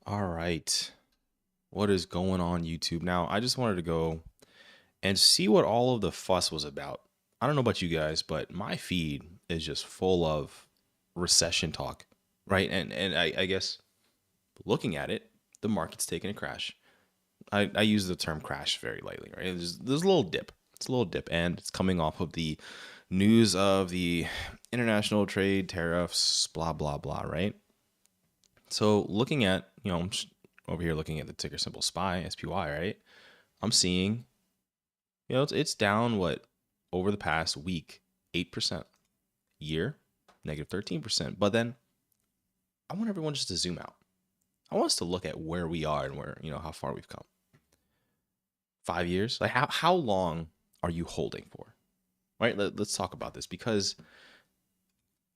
All right. What is going on YouTube? Now, I just wanted to go and see what all of the fuss was about. I don't know about you guys, but my feed is just full of recession talk, right? And I guess looking at it, the market's taking a crash. I use the term crash very lightly, right? There's a little dip. It's a little dip, and it's coming off of the news of the international trade tariffs, blah, blah, blah, right? So looking at, I'm just over here looking at the ticker symbol SPY, right? I'm seeing, it's down what over the past week, 8%, year, negative 13%. But then I want everyone just to zoom out. I want us to look at where we are and where, how far we've come. 5 years? Like how long are you holding for? Right? Let's talk about this because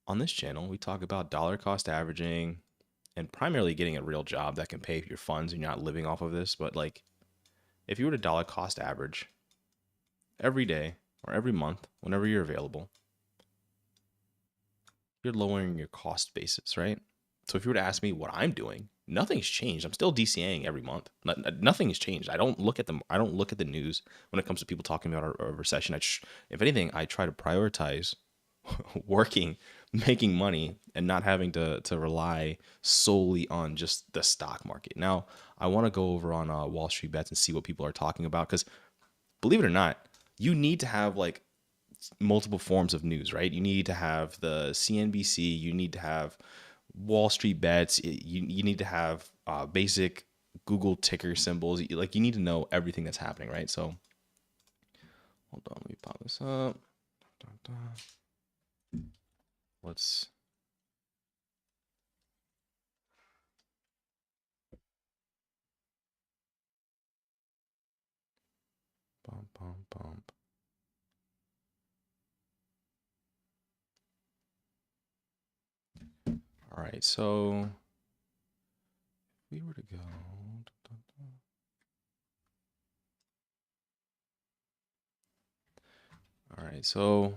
on this channel, we talk about dollar cost averaging and primarily getting a real job that can pay for your funds and you're not living off of this. But like, if you were to dollar cost average every day or every month, whenever you're available, you're lowering your cost basis, right? So if you were to ask me what I'm doing, nothing's changed. I'm still DCAing every month. Nothing has changed. I don't look at them. I don't look at the news when it comes to people talking about a recession. If anything, I try to prioritize working, making money, and not having to rely solely on just the stock market. Now, I want to go over on Wall Street Bets and see what people are talking about because believe it or not, you need to have like multiple forms of news, right? You need to have the CNBC, you need to have Wall Street Bets, you need to have basic Google ticker symbols. Like you need to know everything that's happening, right? So hold on, let me pop this up. Let's bump. All right, so if we were to go, all right, so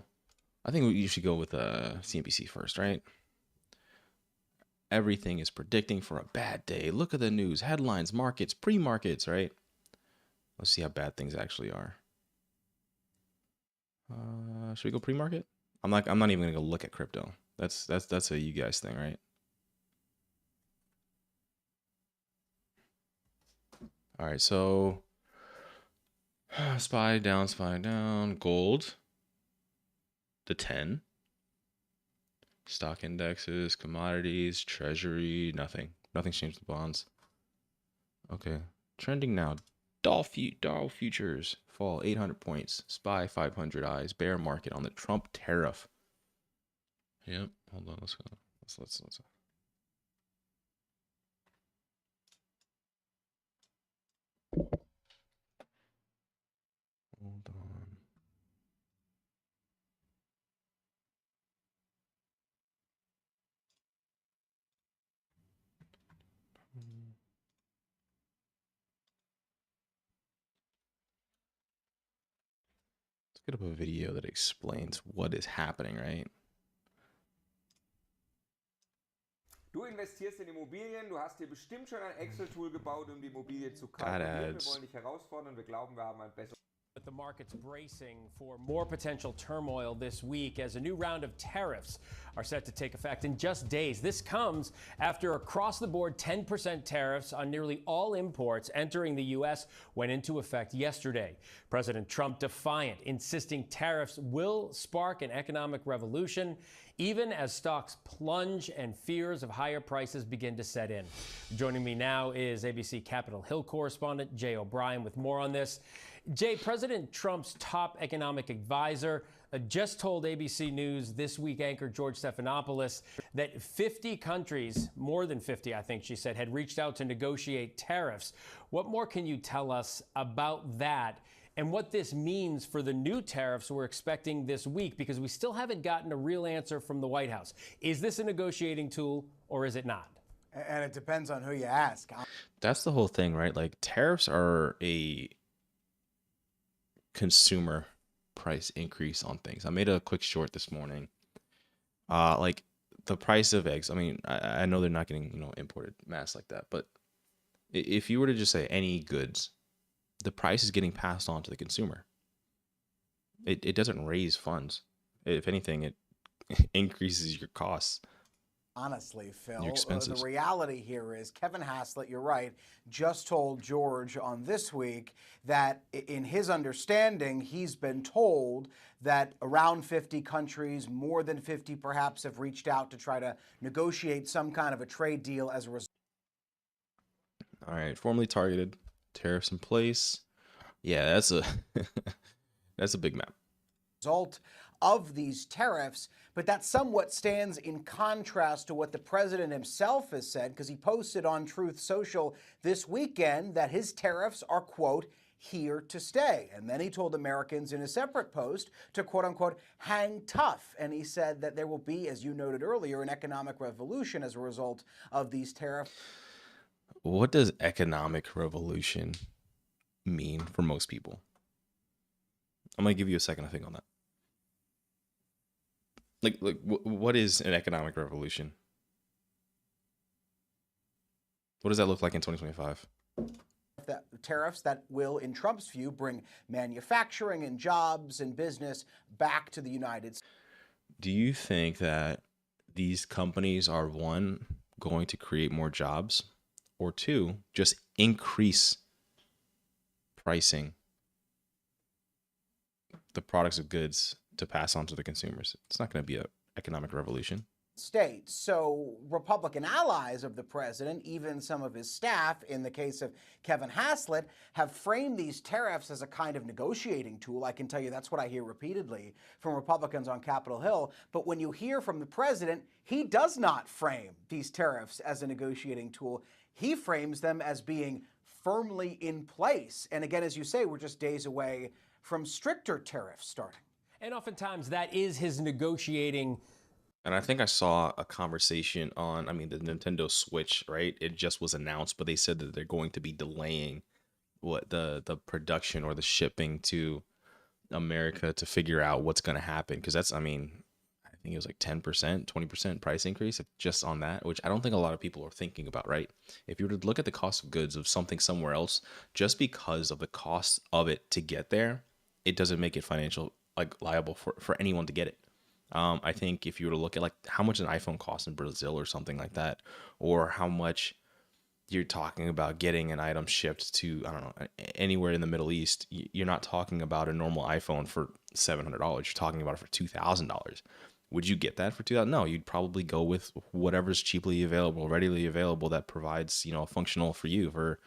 I think you should go with CNBC first, right? Everything is predicting for a bad day. Look at the news, headlines, markets, pre-markets, right? Let's see how bad things actually are. Should we go pre-market? I'm not even gonna go look at crypto. That's a you guys thing, right? All right, so SPY down, gold, the 10, stock indexes, commodities, treasury, nothing's changed the bonds. Okay, trending now. Dow futures fall 800 points. SPY 500 eyes. Bear market on the Trump tariff. Yep. Hold on. Let's go. Let's. Hold on. Let's get up a video that explains what is happening, right? Du investierst in Immobilien, du hast dir bestimmt schon ein Excel-Tool gebaut, um die Immobilie zu kaufen. Got Und wir ads. wollen dich herausfordern. Wir glauben, wir haben ein besseres. But the market's bracing for more potential turmoil this week as a new round of tariffs are set to take effect in just days. This comes after across the board 10% tariffs on nearly all imports entering the U.S. went into effect yesterday. President Trump defiant, insisting tariffs will spark an economic revolution, even as stocks plunge and fears of higher prices begin to set in. Joining me now is ABC Capitol Hill correspondent Jay O'Brien with more on this. Jay, President Trump's top economic advisor just told ABC News This Week anchor George Stephanopoulos that 50 countries, more than 50, I think she said, had reached out to negotiate tariffs. What more can you tell us about that and what this means for the new tariffs we're expecting this week? Because we still haven't gotten a real answer from the White House. Is this a negotiating tool or is it not? And it depends on who you ask. That's the whole thing, right? Like tariffs are a consumer price increase on things. I made a quick short this morning. Like the price of eggs. I mean, I know they're not getting, imported mass like that, but If you were to just say any goods, the price is getting passed on to the consumer. It doesn't raise funds. If anything, it increases your costs. Honestly, Phil, Your expenses. the reality here is Kevin Haslett, you're right, just told George on This Week that in his understanding, he's been told that around 50 countries, more than 50 perhaps, have reached out to try to negotiate some kind of a trade deal as a All right, formally targeted, tariffs in place. Yeah, that's a that's a big map. result of these tariffs, but that somewhat stands in contrast to what the president himself has said, because he posted on Truth Social this weekend that his tariffs are, quote, here to stay. And then he told Americans in a separate post to, quote unquote, hang tough. And he said that there will be, as you noted earlier, an economic revolution as a result of these tariffs. What does economic revolution mean for most people? I'm gonna give you a second to think on that. Like what is an economic revolution? What does that look like in 2025? Tariffs that will, in Trump's view, bring manufacturing and jobs and business back to the United States. Do you think that these companies are, one, going to create more jobs, or two, just increase pricing the products of goods to pass on to the consumers? It's not going to be an economic revolution. States. So Republican allies of the president, even some of his staff, in the case of Kevin Haslett, have framed these tariffs as a kind of negotiating tool. I can tell you that's what I hear repeatedly from Republicans on Capitol Hill. But when you hear from the president, he does not frame these tariffs as a negotiating tool. He frames them as being firmly in place. And again, as you say, we're just days away from stricter tariffs starting. And oftentimes that is his negotiating. And I think I saw a conversation on, the Nintendo Switch, right? It just was announced, but they said that they're going to be delaying the production or the shipping to America to figure out what's going to happen. Because that's, I think it was like 10%, 20% price increase just on that, which I don't think a lot of people are thinking about, right? If you were to look at the cost of goods of something somewhere else, just because of the cost of it to get there, it doesn't make it liable for anyone to get it. I think if you were to look at like how much an iPhone costs in Brazil or something like that, or how much you're talking about getting an item shipped to, I don't know, anywhere in the Middle East, you're not talking about a normal iPhone for $700. You're talking about it for $2,000. Would you get that for $2,000? No, you'd probably go with whatever's cheaply available, readily available, that provides, functional for you for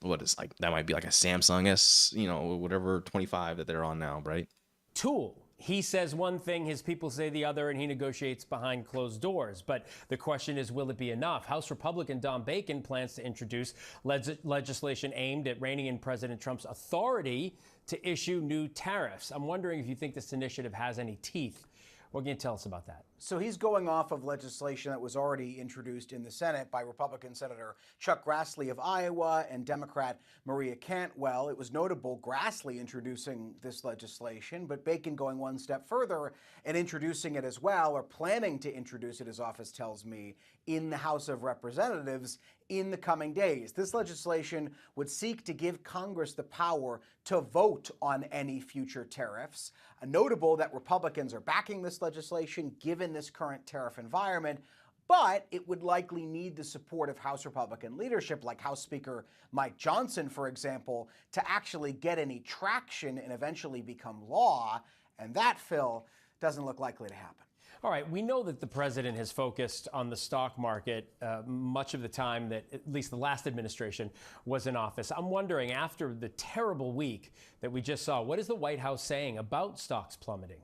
what is like, that might be like a Samsung S, whatever 25 that they're on now, right? Tool. He says one thing, his people say the other, and he negotiates behind closed doors. But the question is, will it be enough? House Republican Don Bacon plans to introduce legislation aimed at reining in President Trump's authority to issue new tariffs. I'm wondering if you think this initiative has any teeth. What can you tell us about that? So he's going off of legislation that was already introduced in the Senate by Republican Senator Chuck Grassley of Iowa and Democrat Maria Cantwell. It was notable Grassley introducing this legislation, but Bacon going one step further and introducing it as well, or planning to introduce it, his office tells me, in the House of Representatives in the coming days. This legislation would seek to give Congress the power to vote on any future tariffs. Notable that Republicans are backing this legislation given this current tariff environment, but it would likely need the support of House Republican leadership, like House Speaker Mike Johnson, for example, to actually get any traction and eventually become law. And that, Phil, doesn't look likely to happen. All right, we know that the president has focused on the stock market much of the time that at least the last administration was in office. I'm wondering, after the terrible week that we just saw, what is the White House saying about stocks plummeting?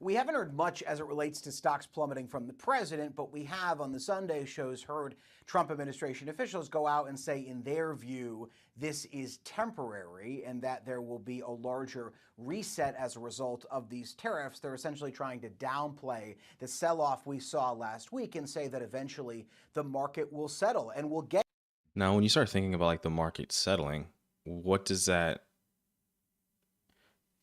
We haven't heard much as it relates to stocks plummeting from the president, but we have on the Sunday shows heard Trump administration officials go out and say, in their view, this is temporary and that there will be a larger reset as a result of these tariffs. They're essentially trying to downplay the sell-off we saw last week and say that eventually the market will settle and we'll get. Now, when you start thinking about like the market settling, what does that?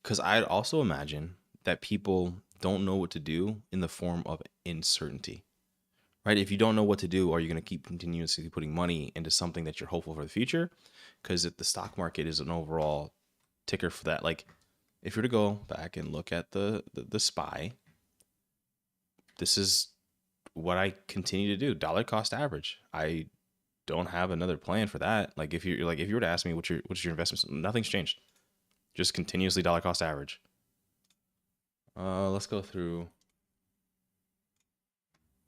Because I'd also imagine that people don't know what to do in the form of uncertainty, right? If you don't know what to do, are you going to keep continuously putting money into something that you're hopeful for the future? Because the stock market is an overall ticker for that. Like, if you're to go back and look at the SPY, this is what I continue to do: dollar cost average. I don't have another plan for that. Like, if you were to ask me what's your investments, nothing's changed. Just continuously dollar cost average. Let's go through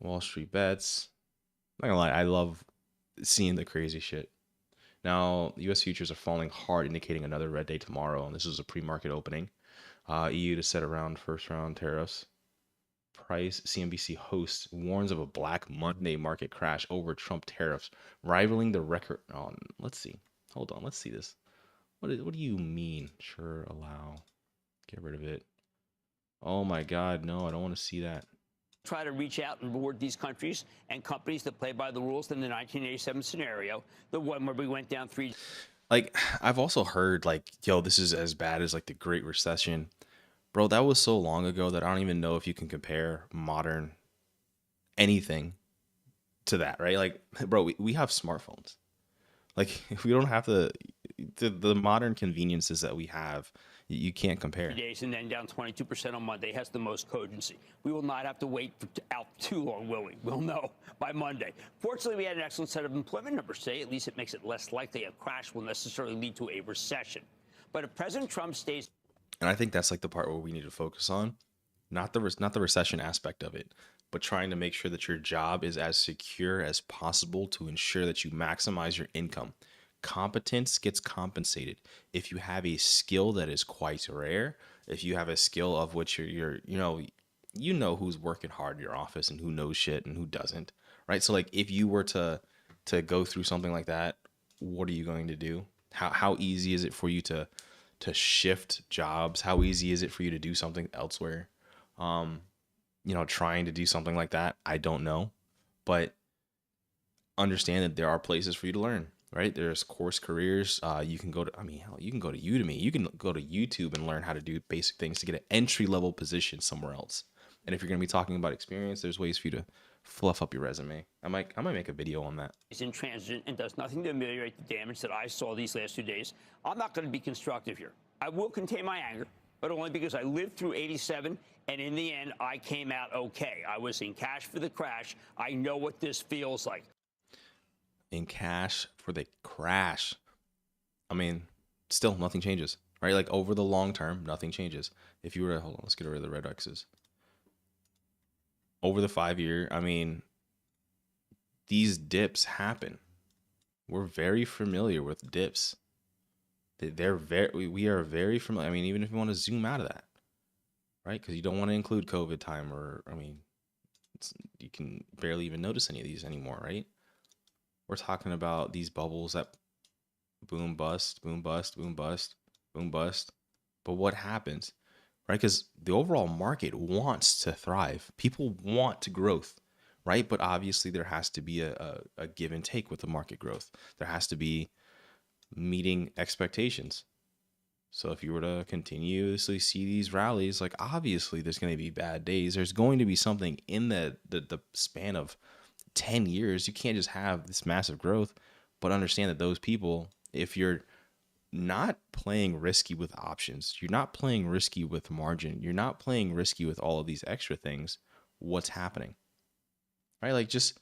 Wall Street bets. I'm not gonna lie, I love seeing the crazy shit. Now, U.S. futures are falling hard, indicating another red day tomorrow, and this is a pre-market opening. EU to set around first round tariffs. Price, CNBC host, warns of a Black Monday market crash over Trump tariffs, rivaling the record. Oh, let's see. Hold on, let's see this. What do you mean? Sure, allow. Get rid of it. Oh my God, no, I don't want to see that. Try to reach out and reward these countries and companies that play by the rules in the 1987 scenario, the one where we went down 3. Like, I've also heard, like, yo, this is as bad as like the Great Recession. Bro, that was so long ago that I don't even know if you can compare modern anything to that, right? Like, bro, we have smartphones. Like, if we don't have the modern conveniences that we have, you can't compare. Days and then down 22% on Monday has the most cogency. We will not have to wait out too long, will we? We'll know by Monday. Fortunately, we had an excellent set of employment numbers today. At least it makes it less likely a crash will necessarily lead to a recession. But if President Trump stays... And I think that's like the part where we need to focus on, not the recession aspect of it, but trying to make sure that your job is as secure as possible to ensure that you maximize your income. Competence gets compensated. If you have a skill that is quite rare, if you have a skill of which you're you know who's working hard in your office and who knows shit and who doesn't, right? So like, if you were to go through something like that, what are you going to do? How easy is it for you to shift jobs? How easy is it for you to do something elsewhere? Trying to do something like that, I don't know, but understand that there are places for you to learn, right? There's course careers. You can go to Udemy. You can go to YouTube and learn how to do basic things to get an entry-level position somewhere else. And if you're going to be talking about experience, there's ways for you to fluff up your resume. I might make a video on that. Is intransigent and does nothing to ameliorate the damage that I saw these last 2 days. I'm not going to be constructive here. I will contain my anger, but only because I lived through 87, and in the end, I came out okay. I was in cash for the crash. I know what this feels like. In cash for the crash. I mean, still nothing changes, right? Like, over the long term, nothing changes. If you were to, hold on, let's get rid of the red X's. Over the 5 year, I mean, these dips happen. We're very familiar with dips. We are very familiar. I mean, even if you want to zoom out of that, right? Because you don't want to include COVID time, or, I mean, you can barely even notice any of these anymore, right? We're talking about these bubbles that boom, bust, boom, bust, boom, bust, boom, bust. But what happens, right? Because the overall market wants to thrive. People want growth, right? But obviously there has to be a give and take with the market growth. There has to be meeting expectations. So if you were to continuously see these rallies, like, obviously there's going to be bad days. There's going to be something in the span of 10 years. You can't just have this massive growth, but understand that those people, if you're not playing risky with options, you're not playing risky with margin, you're not playing risky with all of these extra things, what's happening, right? Like, just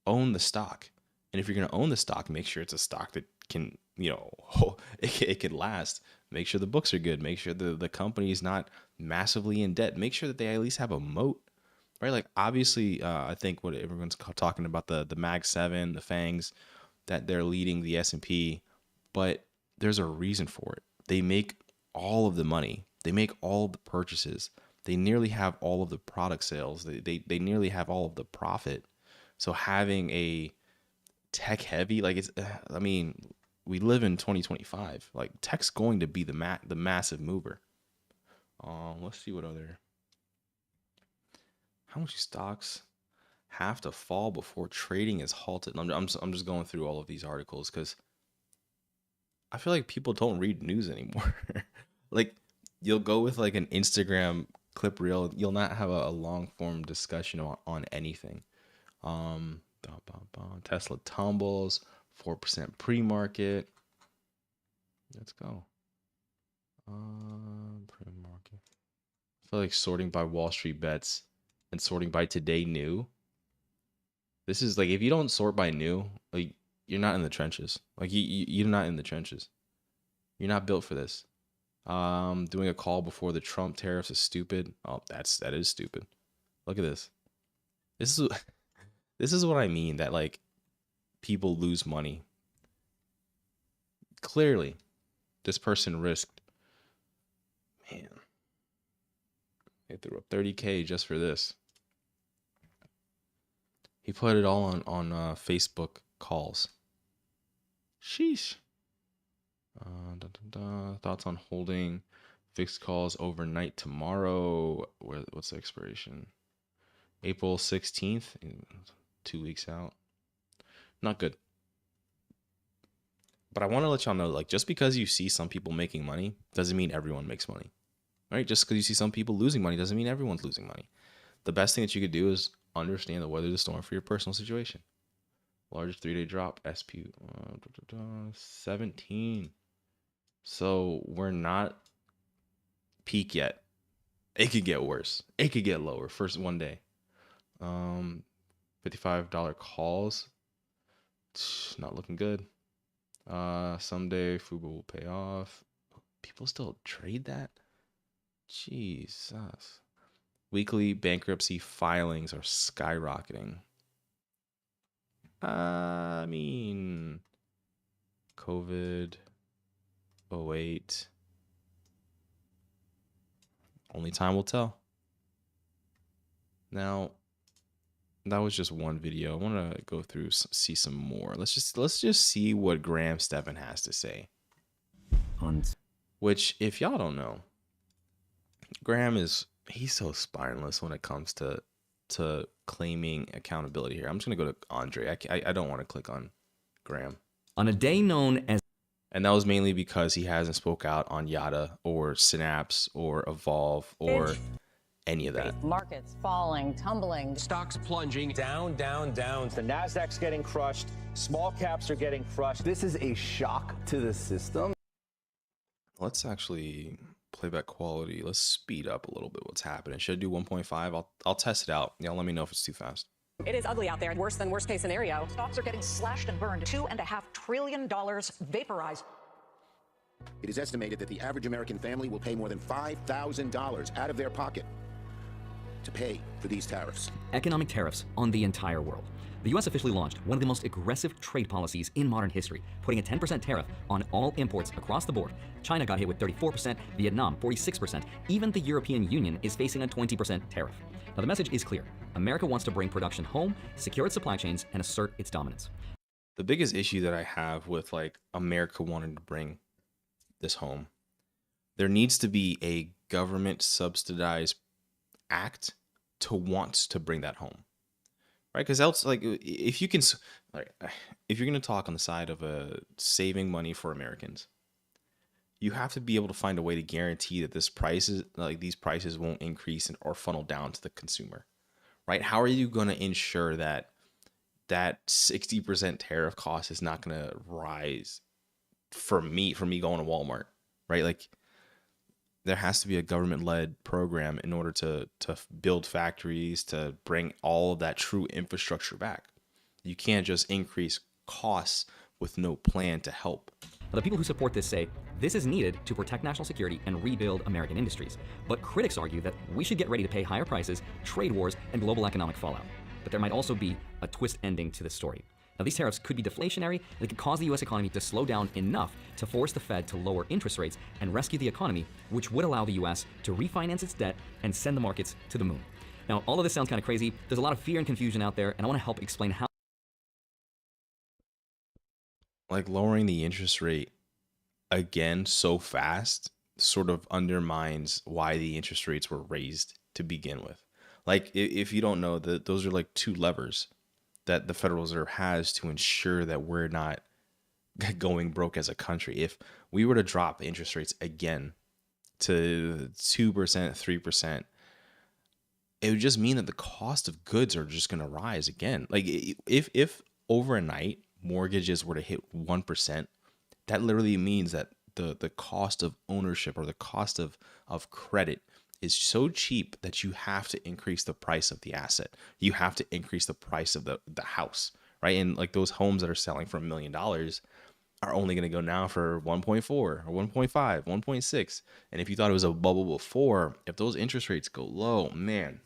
own the stock. And if you're going to own the stock, make sure it's a stock that can, it can last. Make sure the books are good. Make sure the company is not massively in debt. Make sure that they at least have a moat, right? Like, obviously, I think what everyone's talking about, the Mag 7, the FANGs, that they're leading the S&P, but there's a reason for it. They make all of the money. They make all of the purchases. They nearly have all of the product sales. They nearly have all of the profit. So having a tech heavy, like, it's, I mean, we live in 2025. Like, tech's going to be the massive mover. Let's see what other. How much stocks have to fall before trading is halted? I'm just going through all of these articles because I feel like people don't read news anymore. Like, you'll go with like an Instagram clip reel. You'll not have a long form discussion on anything. Tesla tumbles 4% pre-market. Let's go. Pre-market. I feel like sorting by Wall Street bets and sorting by today new. This is like, if you don't sort by new, like, you're not in the trenches. Like, you're not in the trenches. You're not built for this. Doing a call before the Trump tariffs is stupid. Oh, that is stupid. Look at this. This is what I mean, that like people lose money. Clearly, this person risked, man, they threw up 30K just for this. He put it all on Facebook calls. Sheesh. Thoughts on holding fixed calls overnight tomorrow. What's the expiration? April 16th, 2 weeks out. Not good. But I want to let y'all know, like, just because you see some people making money doesn't mean everyone makes money. Right? Just because you see some people losing money doesn't mean everyone's losing money. The best thing that you could do is understand the weather of the storm for your personal situation. Largest 3-day drop, SPY 17. So we're not peak yet. It could get worse. It could get lower first one day. $55 calls. Not looking good. Someday Fubo will pay off. People still trade that? Jesus. Weekly bankruptcy filings are skyrocketing. I mean, COVID, 08. Only time will tell. Now, that was just one video. I want to go through, see some more. Let's just see what Graham Stephan has to say. Which, if y'all don't know, Graham he's so spineless when it comes to claiming accountability here. I'm just gonna go to Andre. I don't want to click on Graham. On a day known as, and that was mainly because he hasn't spoke out on Yada or Synapse or Evolve or any of that. Markets falling, tumbling. Stocks plunging down, down, down. The Nasdaq's getting crushed. Small caps are getting crushed. This is a shock to the system. Let's actually playback quality. Let's speed up a little bit what's happening. Should I do 1.5? I'll test it out. Y'all let me know if it's too fast. It is ugly out there. Worse than worst case scenario. Stocks are getting slashed and burned. $2.5 trillion vaporized. It is estimated that the average American family will pay more than $5,000 out of their pocket to pay for these tariffs. Economic tariffs on the entire world. The U.S. officially launched one of the most aggressive trade policies in modern history, putting a 10% tariff on all imports across the board. China got hit with 34%, Vietnam 46%. Even the European Union is facing a 20% tariff. Now the message is clear. America wants to bring production home, secure its supply chains, and assert its dominance. The biggest issue that I have with like America wanting to bring this home, there needs to be a government subsidized act to want to bring that home. Right, because else, like, if you can, like, if you're going to talk on the side of saving money for Americans, you have to be able to find a way to guarantee that these prices won't increase or funnel down to the consumer, right? How are you going to ensure that 60% tariff cost is not going to rise for me going to Walmart, right? Like, there has to be a government-led program in order to build factories, to bring all of that true infrastructure back. You can't just increase costs with no plan to help. Now, the people who support this say this is needed to protect national security and rebuild American industries. But critics argue that we should get ready to pay higher prices, trade wars, and global economic fallout. But there might also be a twist ending to this story. Now, these tariffs could be deflationary, and they could cause the U.S. economy to slow down enough to force the Fed to lower interest rates and rescue the economy, which would allow the U.S. to refinance its debt and send the markets to the moon. Now, all of this sounds kind of crazy. There's a lot of fear and confusion out there, and I want to help explain how. Like, lowering the interest rate again so fast sort of undermines why the interest rates were raised to begin with. Like, if you don't know, that those are like two levers that the Federal Reserve has to ensure that we're not going broke as a country. If we were to drop interest rates again to 2%, 3%, it would just mean that the cost of goods are just going to rise again. Like if overnight mortgages were to hit 1%, that literally means that the cost of ownership or the cost of credit is so cheap that you have to increase the price of the asset. You have to increase the price of the house, right? And like those homes that are selling for $1 million are only going to go now for 1.4 or 1.5, 1.6. And if you thought it was a bubble before, if those interest rates go low, man,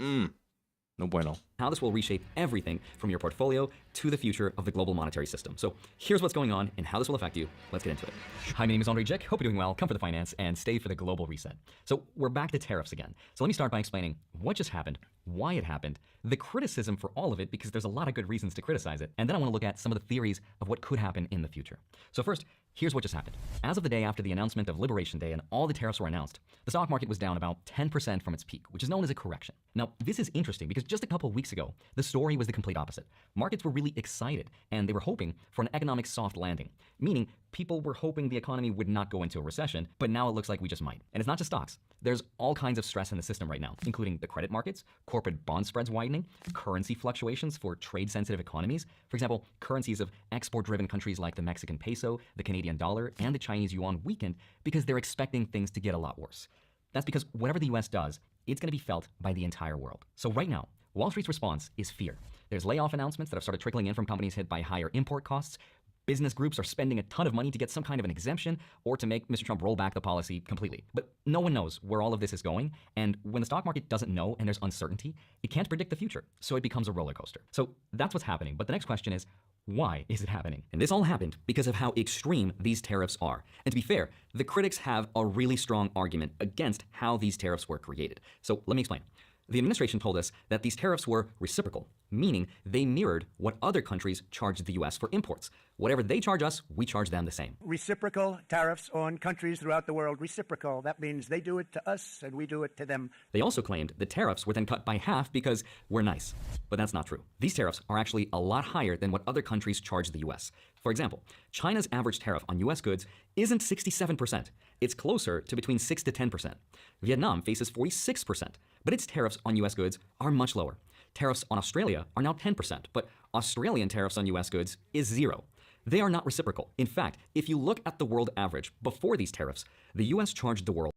no bueno. How this will reshape everything from your portfolio to the future of the global monetary system. So here's what's going on and how this will affect you. Let's get into it. Hi, my name is Andre Jick. Hope you're doing well. Come for the finance and stay for the global reset. So we're back to tariffs again. So let me start by explaining what just happened, why it happened, the criticism for all of it, because there's a lot of good reasons to criticize it. And then I want to look at some of the theories of what could happen in the future. So first, here's what just happened. As of the day after the announcement of Liberation Day and all the tariffs were announced, the stock market was down about 10% from its peak, which is known as a correction. Now, this is interesting because just a couple of weeks ago, the story was the complete opposite. Markets were really excited and they were hoping for an economic soft landing, meaning people were hoping the economy would not go into a recession, but now it looks like we just might. And it's not just stocks. There's all kinds of stress in the system right now, including the credit markets, corporate bond spreads widening, currency fluctuations for trade-sensitive economies. For example, currencies of export-driven countries like the Mexican peso, the Canadian dollar, and the Chinese yuan weakened because they're expecting things to get a lot worse. That's because whatever the US does, it's going to be felt by the entire world. So right now, Wall Street's response is fear. There's layoff announcements that have started trickling in from companies hit by higher import costs. Business groups are spending a ton of money to get some kind of an exemption or to make Mr. Trump roll back the policy completely. But no one knows where all of this is going. And when the stock market doesn't know and there's uncertainty, it can't predict the future. So it becomes a roller coaster. So that's what's happening. But the next question is, why is it happening? And this all happened because of how extreme these tariffs are. And to be fair, the critics have a really strong argument against how these tariffs were created. So let me explain. The administration told us that these tariffs were reciprocal, meaning they mirrored what other countries charged the US for imports. Whatever they charge us, we charge them the same. Reciprocal tariffs on countries throughout the world. Reciprocal. That means they do it to us and we do it to them. They also claimed the tariffs were then cut by half because we're nice. But that's not true. These tariffs are actually a lot higher than what other countries charge the US. For example, China's average tariff on US goods isn't 67%. It's closer to between 6 to 10%. Vietnam faces 46%, but its tariffs on US goods are much lower. Tariffs on Australia are now 10%, but Australian tariffs on US goods is 0. They are not reciprocal. In fact, if you look at the world average before these tariffs, the US charged the world.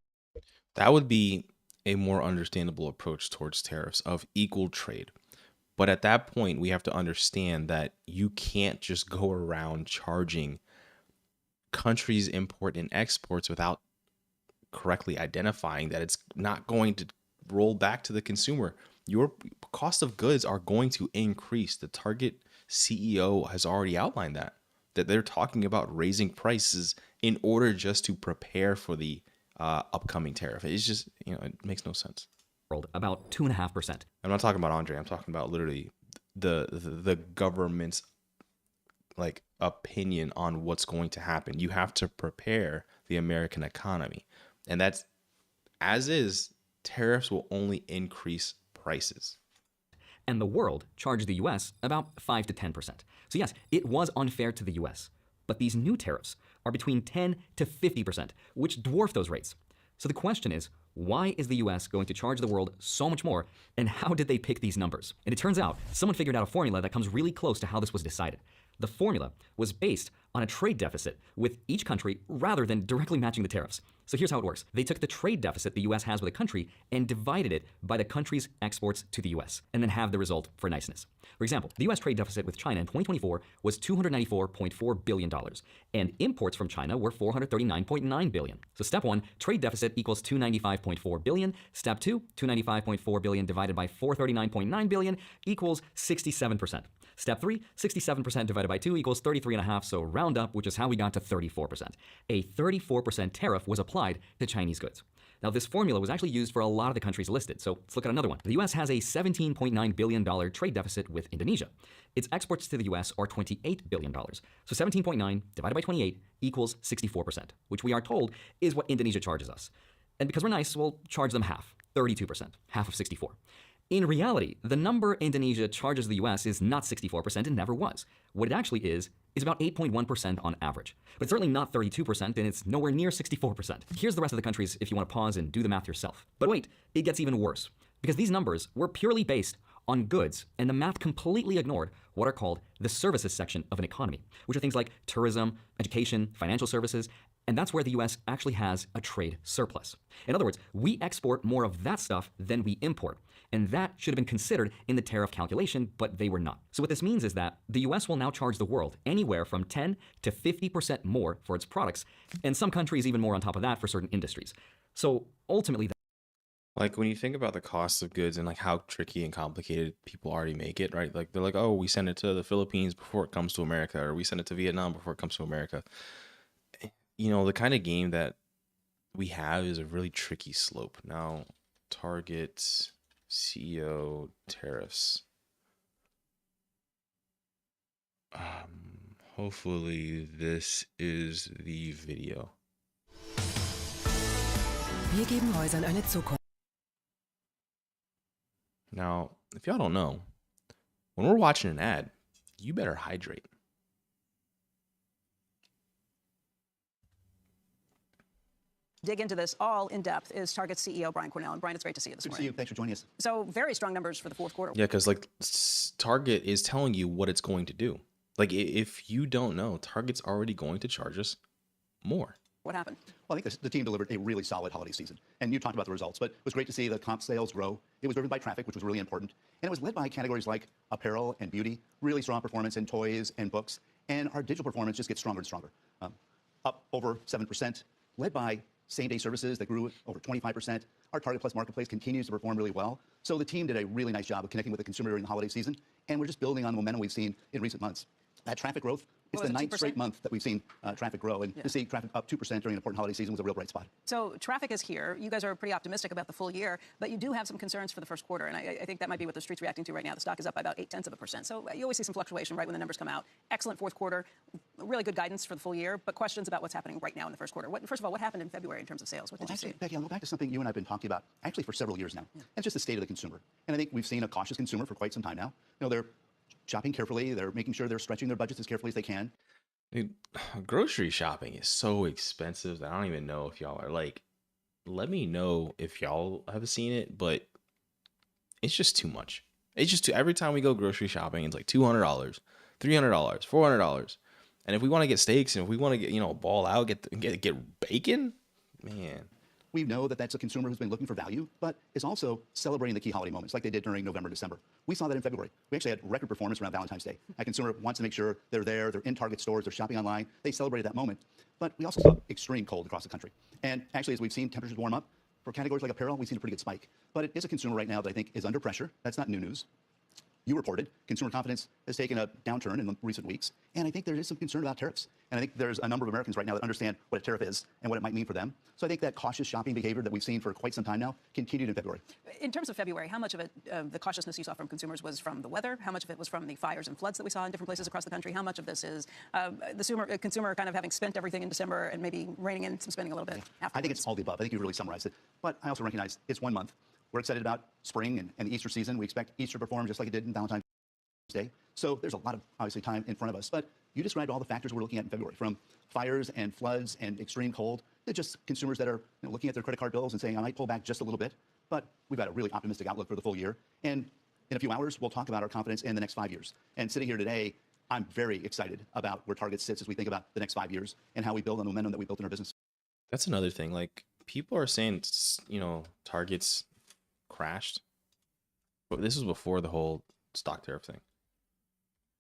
That would be a more understandable approach towards tariffs of equal trade. But at that point, we have to understand that you can't just go around charging countries' import and exports without correctly identifying that it's not going to roll back to the consumer. Your cost of goods are going to increase. The Target CEO has already outlined that they're talking about raising prices in order just to prepare for the upcoming tariff. It's just, it makes no sense. About 2.5%. I'm not talking about Andre. I'm talking about literally the government's like opinion on what's going to happen. You have to prepare the American economy, and that's as is. Tariffs will only increase prices. And the world charged the US about 5 to 10%. So yes, it was unfair to the US, but these new tariffs are between 10 to 50%, which dwarf those rates. So the question is, why is the US going to charge the world so much more, and how did they pick these numbers? And it turns out someone figured out a formula that comes really close to how this was decided. The formula was based on a trade deficit with each country rather than directly matching the tariffs. So here's how it works. They took the trade deficit the US has with a country and divided it by the country's exports to the US, and then have the result for niceness. For example, the US trade deficit with China in 2024 was $294.4 billion, and imports from China were $439.9 billion. So step 1, trade deficit equals $295.4 billion. Step 2, $295.4 billion divided by $439.9 billion equals 67%. Step 3, 67% divided by 2 equals 33.5, so round up, which is how we got to 34%. A 34% tariff was applied to Chinese goods. Now, this formula was actually used for a lot of the countries listed, so let's look at another one. The US has a $17.9 billion trade deficit with Indonesia. Its exports to the US are $28 billion. So 17.9 divided by 28 equals 64%, which we are told is what Indonesia charges us. And because we're nice, we'll charge them half, 32%, half of 64. In reality, the number Indonesia charges the US is not 64%, and never was. What it actually is about 8.1% on average. But it's certainly not 32%, and it's nowhere near 64%. Here's the rest of the countries if you want to pause and do the math yourself. But wait, it gets even worse. Because these numbers were purely based on goods, and the math completely ignored what are called the services section of an economy, which are things like tourism, education, financial services, and that's where the US actually has a trade surplus. In other words, we export more of that stuff than we import, and that should have been considered in the tariff calculation, but they were not. So what this means is that the US will now charge the world anywhere from 10 to 50% more for its products, and some countries even more on top of that for certain industries. So ultimately, Like when you think about the cost of goods and like how tricky and complicated people already make it, right? Like they're like, oh, we send it to the Philippines before it comes to America, or we send it to Vietnam before it comes to America. You know, the kind of game that we have is a really tricky slope. Now, Target CEO tariffs. Hopefully this is the video. Wir geben Häusern eine Zukunft. Now, if y'all don't know, when we're watching an ad, you better hydrate. Dig into this all in depth is Target CEO Brian Cornell. And Brian, it's great to see you this morning. Good to see you. Thanks for joining us. So very strong numbers for the fourth quarter. Yeah, because like Target is telling you what it's going to do. Like if you don't know, Target's already going to charge us more. What happened? Well, I think the team delivered a really solid holiday season. And you talked about the results, but it was great to see the comp sales grow. It was driven by traffic, which was really important. And it was led by categories like apparel and beauty, really strong performance in toys and books. And our digital performance just gets stronger and stronger. Up over 7%, led by same-day services that grew over 25%. Our Target Plus Marketplace continues to perform really well. So the team did a really nice job of connecting with the consumer during the holiday season. And we're just building on the momentum we've seen in recent months. That traffic growth, it's the ninth straight month that we've seen traffic grow. And to see traffic up 2% during an important holiday season was a real bright spot. So traffic is here. You guys are pretty optimistic about the full year, but you do have some concerns for the first quarter. And I think that might be what the street's reacting to right now. The stock is up by about 0.8%. So you always see some fluctuation right when the numbers come out. Excellent fourth quarter, really good guidance for the full year, but questions about what's happening right now in the first quarter. First of all, what happened in February in terms of sales? What did you see? Becky, I'll go back to something you and I have been talking about actually for several years now. And it's just the state of the consumer. And I think we've seen a cautious consumer for quite some time now. You know, they're shopping carefully. They're making sure they're stretching their budgets as carefully as they can. Dude, grocery shopping is so expensive that I don't even know if y'all are like, let me know if y'all have seen it, but it's just too much. It's just too, every time we go grocery shopping, it's like $200, $300, $400. And if we want to get steaks and if we want to get, you know, ball out, get bacon, man. We know that that's a consumer who's been looking for value, but is also celebrating the key holiday moments like they did during November, December. We saw that in February. We actually had record performance around Valentine's Day. A consumer wants to make sure they're there, they're in Target stores, they're shopping online. They celebrated that moment. But we also saw extreme cold across the country. And actually, as we've seen temperatures warm up, for categories like apparel, we've seen a pretty good spike. But it is a consumer right now that I think is under pressure. That's not new news. You reported consumer confidence has taken a downturn in recent weeks, and I think there is some concern about tariffs. And I think there's a number of Americans right now that understand what a tariff is and what it might mean for them. So I think that cautious shopping behavior that we've seen for quite some time now continued in February. In terms of February, how much of it, the cautiousness you saw from consumers was from the weather? How much of it was from the fires and floods that we saw in different places across the country? How much of this is the consumer kind of having spent everything in December and maybe reining in some spending a little bit afterwards? I think it's all the above. I think you really summarized it. But I also recognize it's 1 month. We're excited about spring and the Easter season. We expect Easter to perform just like it did in Valentine's Day. So there's a lot of, obviously, time in front of us. But you described all the factors we're looking at in February, from fires and floods and extreme cold to just consumers that are looking at their credit card bills and saying, I might pull back just a little bit. But we've got a really optimistic outlook for the full year. And in a few hours, we'll talk about our confidence in the next 5 years. And sitting here today, I'm very excited about where Target sits as we think about the next 5 years and how we build on the momentum that we built in our business. That's another thing. Like, people are saying, you know, Target's crashed. But this was before the whole stock tariff thing.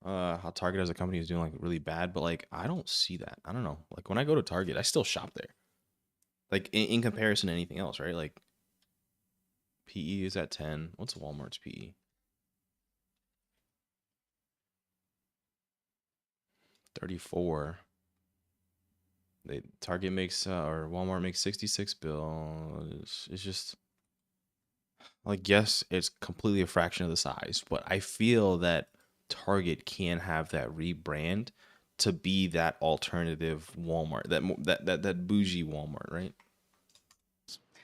How Target as a company is doing like really bad, but like I don't see that. I don't know. Like when I go to Target, I still shop there. Like in comparison to anything else, right? Like PE is at 10. What's Walmart's PE? 34. Target makes or Walmart makes 66 bills. It's just like, yes, it's completely a fraction of the size, but I feel that Target can have that rebrand to be that alternative Walmart, that bougie Walmart, right?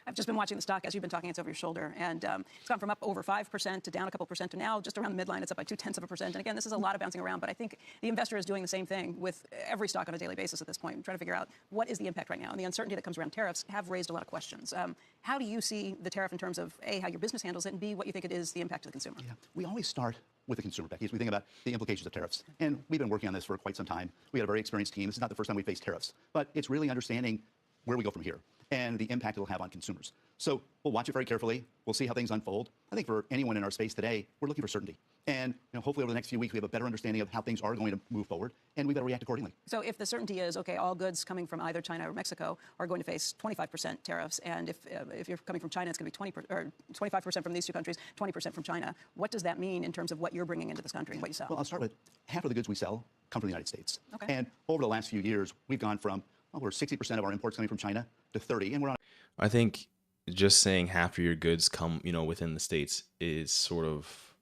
I've just been watching the stock as you've been talking. It's over your shoulder, and it's gone from up over 5% to down a couple percent to now just around the midline. It's up by 0.2%. And again, this is a lot of bouncing around, but I think the investor is doing the same thing with every stock on a daily basis at this point, trying to figure out what is the impact right now. And the uncertainty that comes around tariffs have raised a lot of questions. How do you see the tariff in terms of A, how your business handles it, and B, what you think it is the impact to the consumer? Yeah, we always start with the consumer, Becky, as we think about the implications of tariffs. And we've been working on this for quite some time. We had a very experienced team. This is not the first time we faced tariffs, but it's really understanding where we go from here and the impact it'll have on consumers. So we'll watch it very carefully. We'll see how things unfold. I think for anyone in our space today, we're looking for certainty. And hopefully over the next few weeks, we have a better understanding of how things are going to move forward, and we better react accordingly. So if the certainty is, okay, all goods coming from either China or Mexico are going to face 25% tariffs, and if you're coming from China, it's going to be 25% from these two countries, 20% from China. What does that mean in terms of what you're bringing into this country and what you sell? Well, I'll start with half of the goods we sell come from the United States. Okay. And over the last few years, we've gone from over 60% of our imports coming from China to 30%, and we're on. I think just saying half of your goods come, within the States is sort of,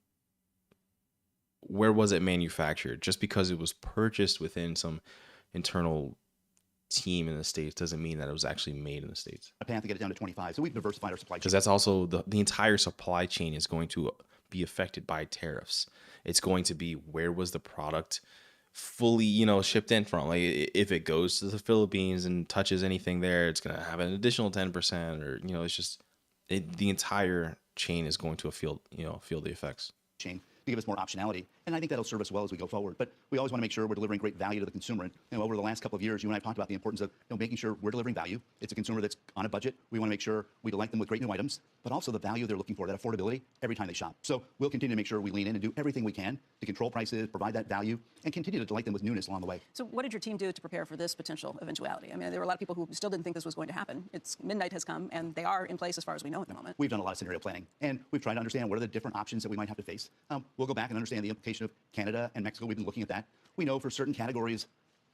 where was it manufactured? Just because it was purchased within some internal team in the States doesn't mean that it was actually made in the States. A path to get it down to 25. So we've diversified our supply chain. Because that's also the entire supply chain is going to be affected by tariffs. It's going to be, where was the product fully, shipped in from? Like, if it goes to the Philippines and touches anything there, it's going to have an additional 10%, or, it's just, the entire chain is going to feel the effects. Chain to give us more optionality, and I think that'll serve us well as we go forward. But we always want to make sure we're delivering great value to the consumer. And over the last couple of years, you and I have talked about the importance of making sure we're delivering value. It's a consumer that's on a budget. We want to make sure we delight them with great new items, but also the value they're looking for, that affordability every time they shop. So we'll continue to make sure we lean in and do everything we can to control prices, provide that value, and continue to delight them with newness along the way. So what did your team do to prepare for this potential eventuality? I mean, there were a lot of people who still didn't think this was going to happen. Midnight has come, and they are in place as far as we know at the moment. We've done a lot of scenario planning, and we've tried to understand what are the different options that we might have to face. We'll go back and understand the implication of Canada and Mexico. We've been looking at that. We know for certain categories,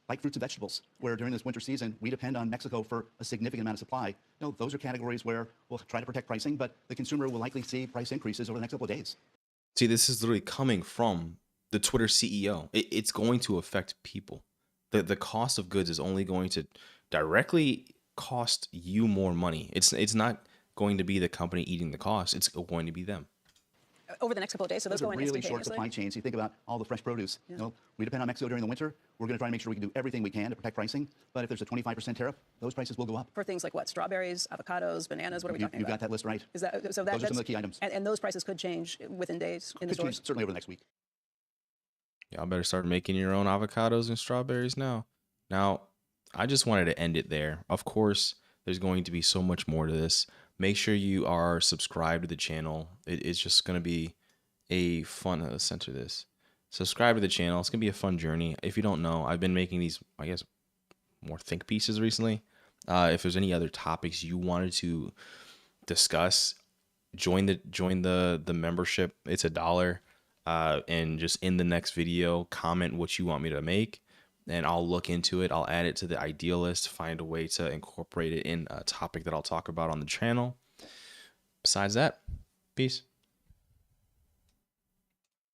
like fruits and vegetables, where during this winter season, we depend on Mexico for a significant amount of supply. Those are categories where we'll try to protect pricing, but the consumer will likely see price increases over the next couple of days. See, this is literally coming from the Twitter CEO. It's going to affect people. The cost of goods is only going to directly cost you more money. It's not going to be the company eating the cost. It's going to be them. Over the next couple of days, so those go in really short instantaneously? supply chains. You think about all the fresh produce. We depend on Mexico during the winter. We're going to try and make sure we can do everything we can to protect pricing. But if there's a 25% tariff, those prices will go up. For things like what? Strawberries, avocados, bananas? What are we talking about? You've got that list right. Is that, so those are some of the key items. And those prices could change within days in the stores? Certainly over the next week. Y'all better start making your own avocados and strawberries now. Now, I just wanted to end it there. Of course, there's going to be so much more to this. Make sure you are subscribed to the channel. It's just going to be a fun, let's center this. Subscribe to the channel. It's going to be a fun journey. If you don't know, I've been making these, I guess, more think pieces recently. If there's any other topics you wanted to discuss, join the membership. It's $1. And just in the next video, comment what you want me to make, and I'll look into it. I'll add it to the idea list, find a way to incorporate it in a topic that I'll talk about on the channel. Besides that, peace.